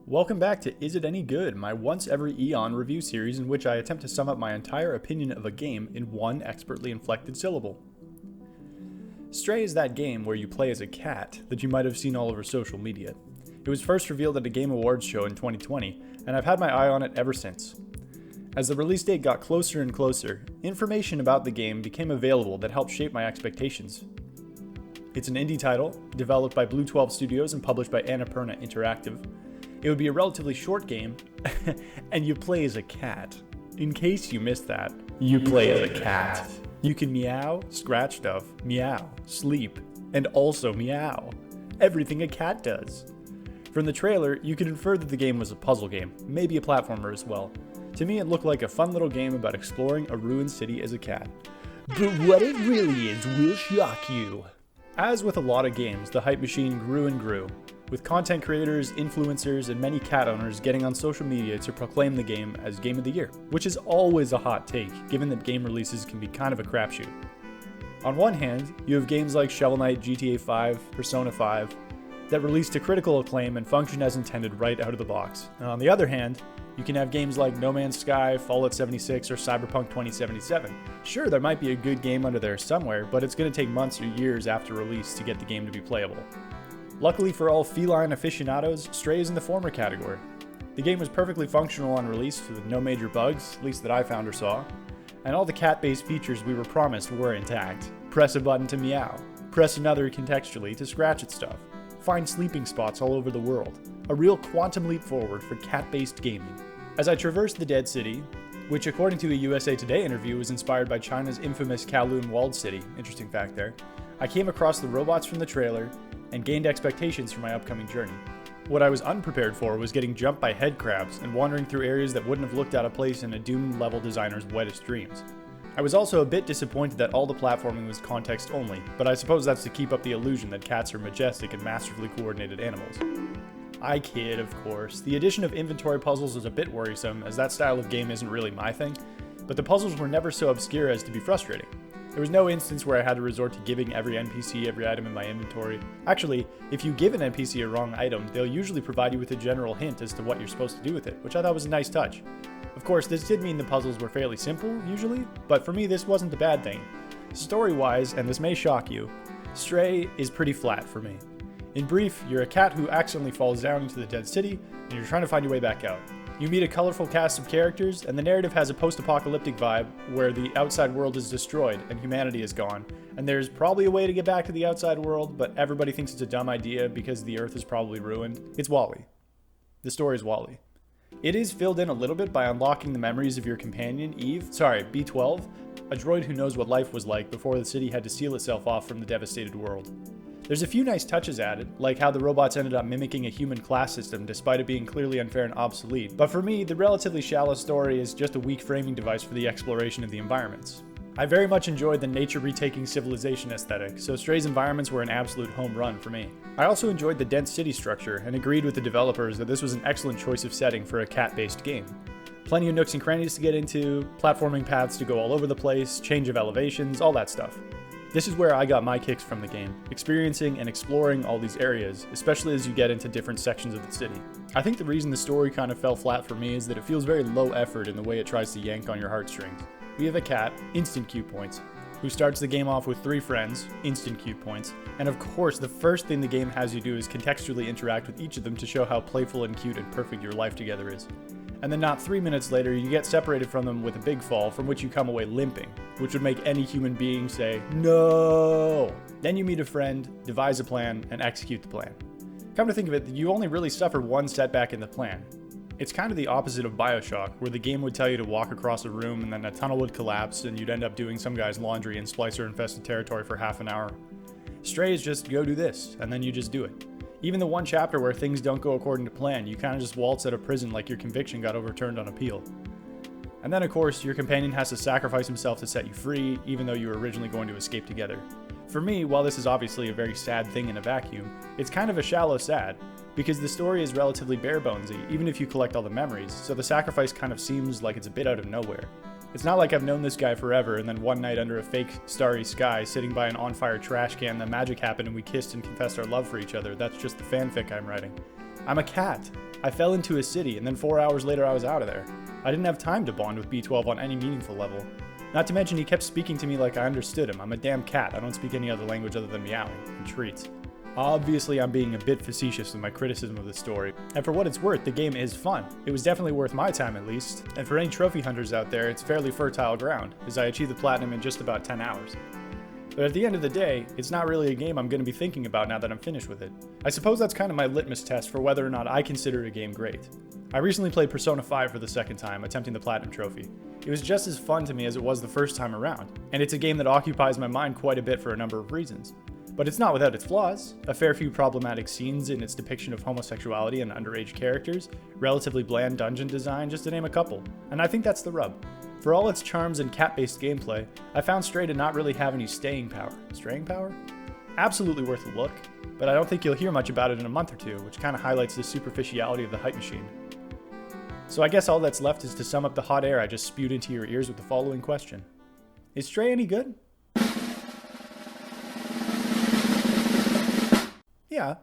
Welcome back to Is It Any Good, my once every eon review series in which I attempt to sum up my entire opinion of a game in one expertly inflected syllable. Stray is that game where you play as a cat that you might have seen all over social media. It was first revealed at a Game Awards show in 2020, and I've had my eye on it ever since. As the release date got closer and closer, information about the game became available that helped shape my expectations. It's an indie title, developed by Blue 12 Studios and published by Annapurna Interactive. It would be a relatively short game, and you play as a cat. In case you missed that, you play as a cat. You can meow, scratch stuff, meow, sleep, and also meow. Everything a cat does. From the trailer, you could infer that the game was a puzzle game, maybe a platformer as well. To me, it looked like a fun little game about exploring a ruined city as a cat. But what it really is will shock you. As with a lot of games, the hype machine grew and grew, with content creators, influencers, and many cat owners getting on social media to proclaim the game as Game of the Year, which is always a hot take, given that game releases can be kind of a crapshoot. On one hand, you have games like Shovel Knight, GTA 5, Persona 5, that release to critical acclaim and function as intended right out of the box. And on the other hand, you can have games like No Man's Sky, Fallout 76, or Cyberpunk 2077. Sure, there might be a good game under there somewhere, but it's going to take months or years after release to get the game to be playable. Luckily for all feline aficionados, Stray is in the former category. The game was perfectly functional on release with no major bugs, at least that I found or saw, and all the cat-based features we were promised were intact. Press a button to meow, press another contextually to scratch at stuff, find sleeping spots all over the world. A real quantum leap forward for cat-based gaming. As I traversed the Dead City, which according to a USA Today interview was inspired by China's infamous Kowloon walled city, interesting fact there, I came across the robots from the trailer and gained expectations for my upcoming journey. What I was unprepared for was getting jumped by head crabs and wandering through areas that wouldn't have looked out of place in a Doom level designer's wettest dreams. I was also a bit disappointed that all the platforming was context only, but I suppose that's to keep up the illusion that cats are majestic and masterfully coordinated animals. I kid, of course. The addition of inventory puzzles is a bit worrisome, as that style of game isn't really my thing, but the puzzles were never so obscure as to be frustrating. There was no instance where I had to resort to giving every NPC every item in my inventory. Actually, if you give an NPC a wrong item, they'll usually provide you with a general hint as to what you're supposed to do with it, which I thought was a nice touch. Of course, this did mean the puzzles were fairly simple, usually, but for me this wasn't a bad thing. Story-wise, and this may shock you, Stray is pretty flat for me. In brief, you're a cat who accidentally falls down into the dead city, and you're trying to find your way back out. You meet a colorful cast of characters, and the narrative has a post-apocalyptic vibe where the outside world is destroyed and humanity is gone. And there's probably a way to get back to the outside world, but everybody thinks it's a dumb idea because the Earth is probably ruined. It's Wall-E. The story is Wall-E. It is filled in a little bit by unlocking the memories of your companion, B12, a droid who knows what life was like before the city had to seal itself off from the devastated world. There's a few nice touches added, like how the robots ended up mimicking a human class system despite it being clearly unfair and obsolete, but for me, the relatively shallow story is just a weak framing device for the exploration of the environments. I very much enjoyed the nature retaking civilization aesthetic, so Stray's environments were an absolute home run for me. I also enjoyed the dense city structure and agreed with the developers that this was an excellent choice of setting for a cat-based game. Plenty of nooks and crannies to get into, platforming paths to go all over the place, change of elevations, all that stuff. This is where I got my kicks from the game, experiencing and exploring all these areas, especially as you get into different sections of the city. I think the reason the story kind of fell flat for me is that it feels very low effort in the way it tries to yank on your heartstrings. We have a cat, instant cute points, who starts the game off with 3 friends, instant cute points, and of course the first thing the game has you do is contextually interact with each of them to show how playful and cute and perfect your life together is. And then not 3 minutes later, you get separated from them with a big fall from which you come away limping, which would make any human being say, no! Then you meet a friend, devise a plan, and execute the plan. Come to think of it, you only really suffer one setback in the plan. It's kind of the opposite of BioShock, where the game would tell you to walk across a room and then a tunnel would collapse and you'd end up doing some guy's laundry in splicer-infested territory for half an hour. Stray is just go do this, and then you just do it. Even the one chapter where things don't go according to plan, you kind of just waltz out of prison like your conviction got overturned on appeal. And then of course, your companion has to sacrifice himself to set you free, even though you were originally going to escape together. For me, while this is obviously a very sad thing in a vacuum, it's kind of a shallow sad, because the story is relatively bare bonesy, even if you collect all the memories, so the sacrifice kind of seems like it's a bit out of nowhere. It's not like I've known this guy forever and then one night under a fake starry sky sitting by an on-fire trash can the magic happened and we kissed and confessed our love for each other. That's just the fanfic I'm writing. I'm a cat. I fell into a city, and then 4 hours later I was out of there. I didn't have time to bond with B12 on any meaningful level. Not to mention he kept speaking to me like I understood him. I'm a damn cat. I don't speak any other language other than meowing and treats. Obviously, I'm being a bit facetious in my criticism of the story, and for what it's worth, the game is fun. It was definitely worth my time at least, and for any trophy hunters out there, it's fairly fertile ground, as I achieved the platinum in just about 10 hours. But at the end of the day, it's not really a game I'm going to be thinking about now that I'm finished with it. I suppose that's kind of my litmus test for whether or not I consider a game great. I recently played Persona 5 for the second time, attempting the platinum trophy. It was just as fun to me as it was the first time around, and it's a game that occupies my mind quite a bit for a number of reasons. But it's not without its flaws. A fair few problematic scenes in its depiction of homosexuality and underage characters, relatively bland dungeon design, just to name a couple. And I think that's the rub. For all its charms and cat-based gameplay, I found Stray to not really have any staying power. Straying power? Absolutely worth a look, but I don't think you'll hear much about it in a month or two, which kind of highlights the superficiality of the hype machine. So I guess all that's left is to sum up the hot air I just spewed into your ears with the following question. Is Stray any good? Yeah,